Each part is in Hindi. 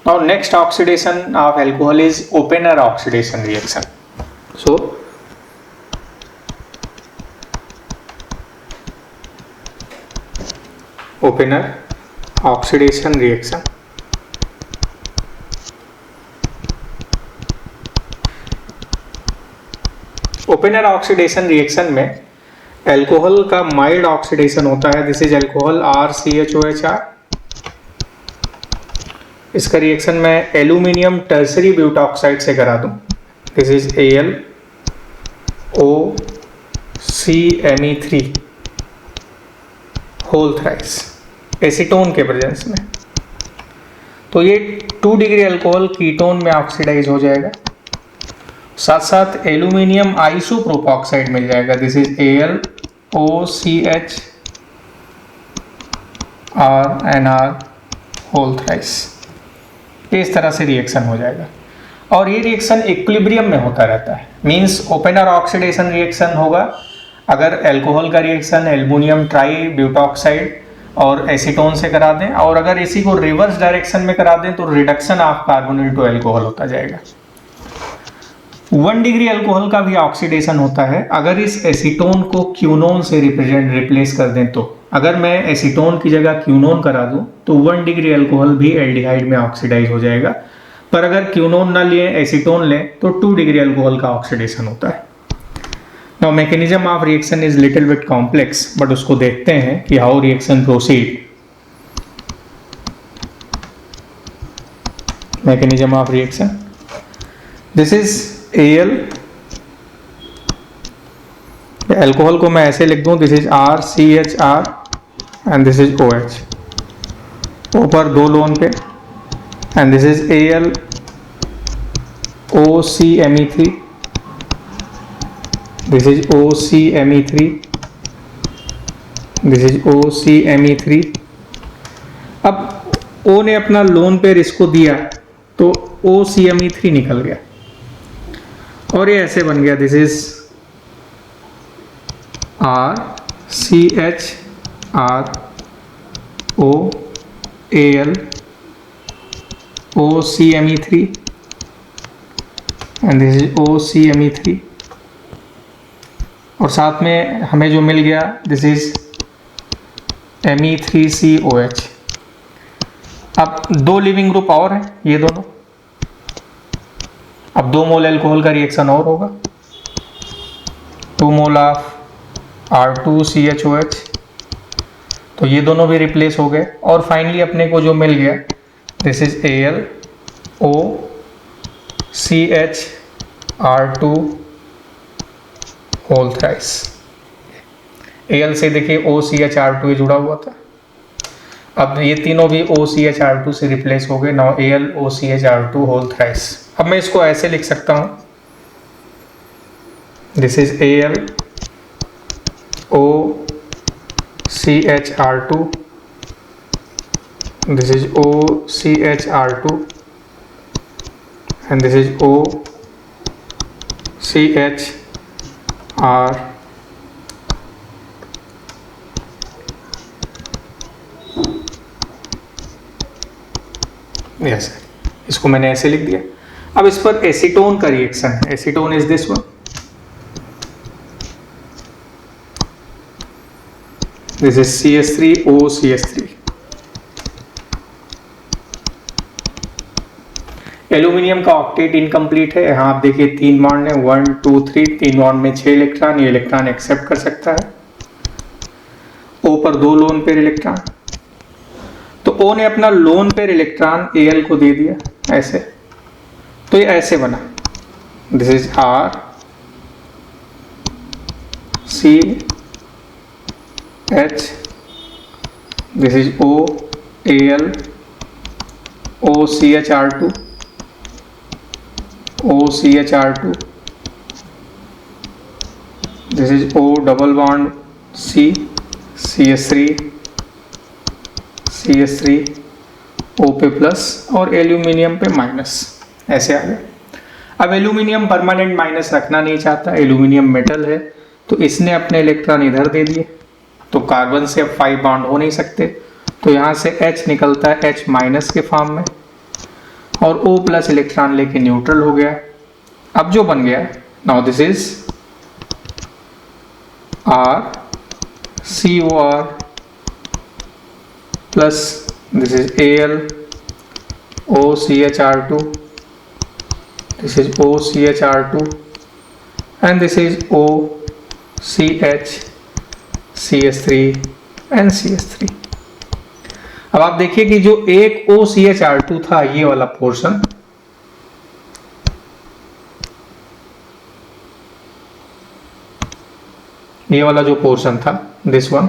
Now next oxidation of alcohol is opener oxidation reaction. So opener oxidation reaction. Oppenauer oxidation reaction में अल्कोहल का माइल्ड ऑक्सीडेशन होता है. This is alcohol RCHOHR. इसका रिएक्शन मैं एल्यूमिनियम टर्सरी ब्यूटॉक्साइड से करा दूं. This is AlOCme3 whole thrice acetone के प्रेजेंस में. तो ये 2 डिग्री अल्कोहल कीटोन में ऑक्सीडाइज हो जाएगा. साथ साथ एल्यूमिनियम आइसोप्रोपॉक्साइड मिल जाएगा. This is AlOCHRNR whole thrice. इस तरह से रिएक्शन हो जाएगा और ये रिएक्शन इक्विलिब्रियम में होता रहता है. मींस ओपेनर ऑक्सीडेशन रिएक्शन होगा अगर अल्कोहल का रिएक्शन एल्युमिनियम ट्राई ब्यूटॉक्साइड और एसीटोन से करा दें, और अगर इसी को रिवर्स डायरेक्शन में करा दें तो reduction of carbon into alcohol होता जाएगा. 1 डिग्री अल्कोहल का भी ऑक्सीडेशन होता है अगर इस एसीटोन को क्यूनोन से रिप्लेस कर दें. तो अगर मैं एसीटोन की जगह क्यूनोन करा दूं तो 1 डिग्री अल्कोहल भी एल्डिहाइड में ऑक्सीडाइज हो जाएगा. पर अगर क्यूनोन ना लिए एसीटोन लें तो 2 डिग्री अल्कोहल का ऑक्सीडेशन होता है. Now mechanism of reaction is little bit complex, but उसको देखते हैं कि how reaction proceed. Mechanism of reaction. This is Al. Alcohol को मैं ऐसे लिख दूं. This is RCHR and this is OH. ऊपर 2 लोन पे and this is AlOCme3. This is OCme3. This is OCme3. अब O ने अपना लोन पेयर इसको दिया तो OCme3 निकल गया और ये ऐसे बन गया. This is RCHROAlOCme3 and this is OCme3 और साथ में हमें जो मिल गया दिस इज Me3COH. अब 2 लिविंग ग्रुप और हैं ये दोनों. अब 2 मोल अल्कोहल का रिएक्शन और होगा. 2 मोल ऑफ R2CHOH. तो ये दोनों भी रिप्लेस हो गए और फाइनली अपने को जो मिल गया this is AlOCHR2 whole thrice. Al से देखिए OCHR2 जुड़ा हुआ था. अब ये तीनों भी OCHR2 से रिप्लेस हो गए. Now AlOCHR2 whole thrice. अब मैं इसको ऐसे लिख सकता हूं. This is AlOCHR2. This is OCHR2 and this is OCHR. Yes, इसको मैंने ऐसे लिख दिया. अब इस पर एसीटोन का रिएक्शन है. Acetone is this one. This is CH3OCH3. Aluminium का ऑक्टेट इनकम्प्लीट है. यहाँ आप देखिए 3 बॉन्ड है 1 2 3. 3 बॉन्ड में 6 इलेक्ट्रॉन. ये इलेक्ट्रॉन एक्सेप्ट कर सकता है. O पर 2 लोन पेयर इलेक्ट्रॉन. तो O ने अपना लोन पेयर इलेक्ट्रॉन Al को दे दिया ऐसे. तो ये ऐसे बना. This is RCH. This is OCHR2. OCHR2. This is O double bond C CH3 CH3 O पे प्लस और एल्यूमिनियम पे माइनस. ऐसे आ गया. अब एल्यूमिनियम परमानेंट माइनस रखना नहीं चाहता. एल्यूमिनियम मेटल है तो इसने अपने इलेक्ट्रॉन इधर दे दिए. तो कार्बन से अब 5 बॉन्ड हो नहीं सकते. तो यहाँ से H निकलता है H माइनस के फॉर्म में. और O प्लस इलेक्ट्रॉन लेके न्यूट्रल हो गया। अब जो बन गया, now this is RCOR plus this is AlOCHR2, this is OCHR2 and this is OCHCH3 and CH3। अब आप देखिए कि जो एक OCHR2 था, ये वाला पोर्शन, ये वाला जो पोर्शन था, दिस वन,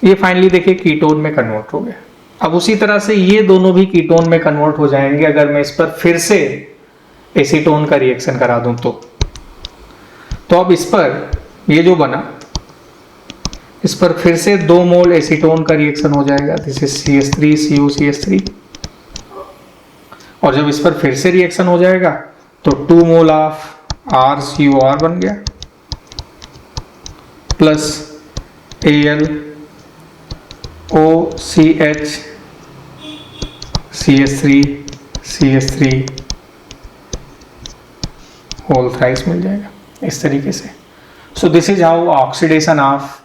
ये फाइनली देखिए कीटोन में कन्वर्ट हो गया। अब उसी तरह से ये दोनों भी कीटोन में कन्वर्ट हो जाएंगे अगर मैं इस पर फिर से एसीटोन का रिएक्शन करा दूं तो अब इस पर ये जो बना, इस पर फिर से 2 मोल एसीटोन का रिएक्शन हो जाएगा, दिस इज CH3 COCH3। और जब इस पर फिर से रिएक्शन हो जाएगा तो 2 मोल ऑफ RCOR बन गया plus AlOCH CH3 whole thrice मिल जाएगा इस तरीके से। So this is how oxidation of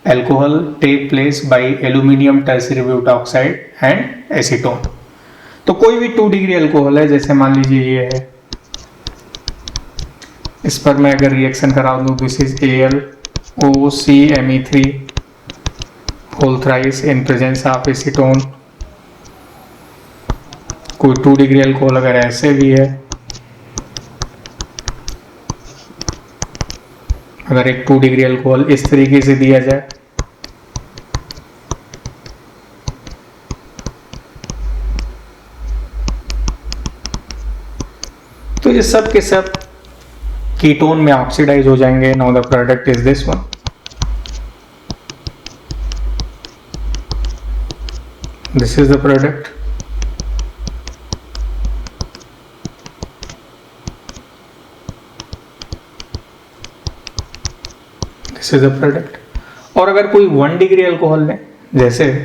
alcohol take place by aluminium tertiary butoxide and acetone. तो कोई भी 2 डिग्री एल्कोहल है, जैसे मान लीजिए ये है, इस पर मैं अगर रिएक्शन करा दूं, this is AlOCMe3 whole thrice in presence of acetone. कोई 2 डिग्री एल्कोहल अगर ऐसे भी है, अगर एक 2 डिग्री अल्कोहल इस तरीके से दिया जाए, तो ये सब के सब कीटोन में ऑक्सीडाइज हो जाएंगे। Now the product is this one, this is the product. This is the product. और अगर कोई 1 डिग्री अल्कोहल लें, जैसे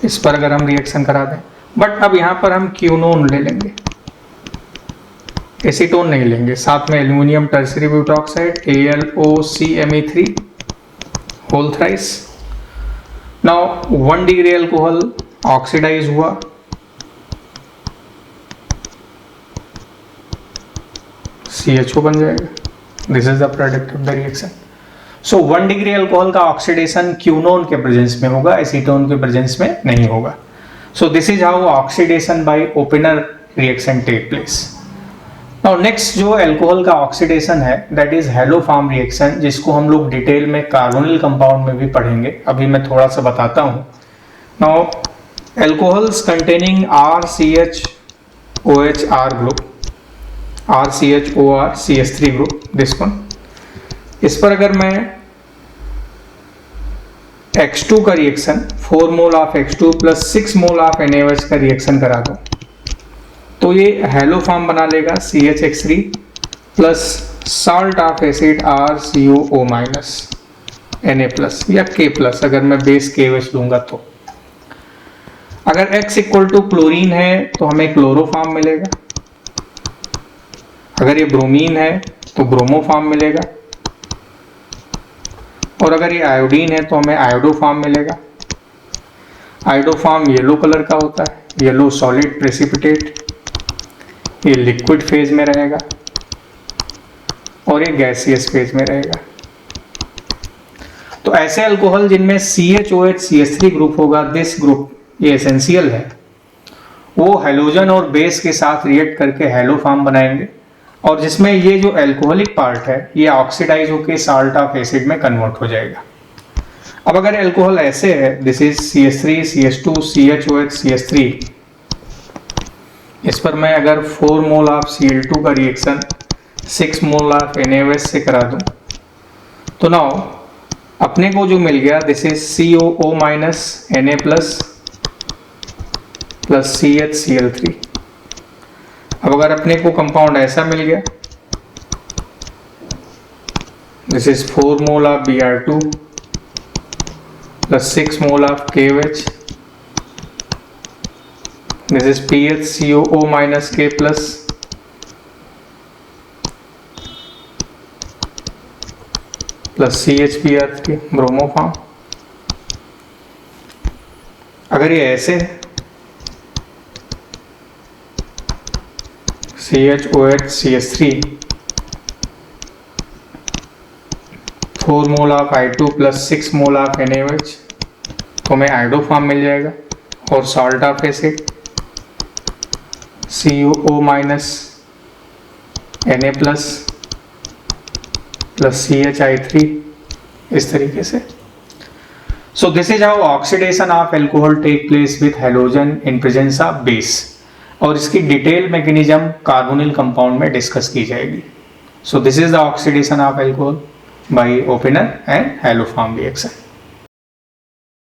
इस पर अगर हम रिएक्शन करा दें, बट अब यहां पर हम क्यूनोन ले लेंगे, एसीटोन नहीं लेंगे, साथ में aluminium tertiary butoxide AlOCMe3 whole thrice. Now 1 degree alcohol oxidise हुआ, CHO बन जाएगा। This is the product of the reaction. So 1 degree alcohol का ऑक्सीडेशन क्यूनोन के प्रेजेंस में होगा, एसीटोन के प्रेजेंस में नहीं होगा। So this is how oxidation by Oppenauer reaction take place. Now next जो अल्कोहल का ऑक्सीडेशन है, दैट इज हैलोफॉर्म रिएक्शन, जिसको हम लोग डिटेल में कार्बोनिल कंपाउंड में भी पढ़ेंगे। अभी मैं थोड़ा सा बताता हूं। Now alcohols containing RCHOHR group, RCHOR CH3 group, this one, इस पर अगर मैं X2 का reaction 4 mole of X2 plus 6 mole of NaOH का रिएक्शन करा दूं, तो ये हैलोफॉर्म बना लेगा CHX3 plus salt of acid RCOO minus Na plus या K प्लस, अगर मैं बेस KOH लूंगा तो। अगर X इक्वल टू क्लोरीन है तो हमें क्लोरोफॉर्म मिलेगा, अगर ये ब्रोमीन है तो ब्रोमोफॉर्म मिलेगा, और अगर ये आयोडीन है तो हमें आयोडोफॉर्म मिलेगा। आयोडोफॉर्म येलो कलर का होता है, येलो सॉलिड प्रेसिपिटेट, ये लिक्विड फेज में रहेगा और ये गैसियस फेज में रहेगा। तो ऐसे अल्कोहल जिनमें CHOH CH3 ग्रुप होगा, दिस ग्रुप, ये एसेंशियल है, वो हैलोजन और बेस के साथ रिएक्ट करके हैलोफॉर्म बनाएंगे, और जिसमें ये जो अल्कोहलिक पार्ट है ये ऑक्सीडाइज होकर साल्ट ऑफ एसिड में कन्वर्ट हो जाएगा। अब अगर अल्कोहल ऐसे है, this is CH3 CH2 CHOH CH3, इस पर मैं अगर 4 मोल ऑफ Cl2 का रिएक्शन 6 मोल ऑफ NaOH से करा दूं, तो नाउ अपने को जो मिल गया, this is COO minus Na plus CHCl3। अब अगर अपने को कंपाउंड ऐसा मिल गया, this is 4 mole of Br2 plus 6 mole of KOH, this is PHCOO minus K plus CH3 bromoform. अगर ये ऐसे है CHOH CH3 4 mole of I2 plus 6 mole of NaOH, तो हमें आइडो फॉर्म मिल जाएगा। और salt of acid CuO minus Na plus CHI3, इस तरीके से। So this is how oxidation of alcohol take place with halogen in presence of base, और इसकी डिटेल मैकेनिज्म कार्बोनिल कंपाउंड में डिस्कस की जाएगी। So this is the oxidation of alcohol by Oppenauer and haloform reaction.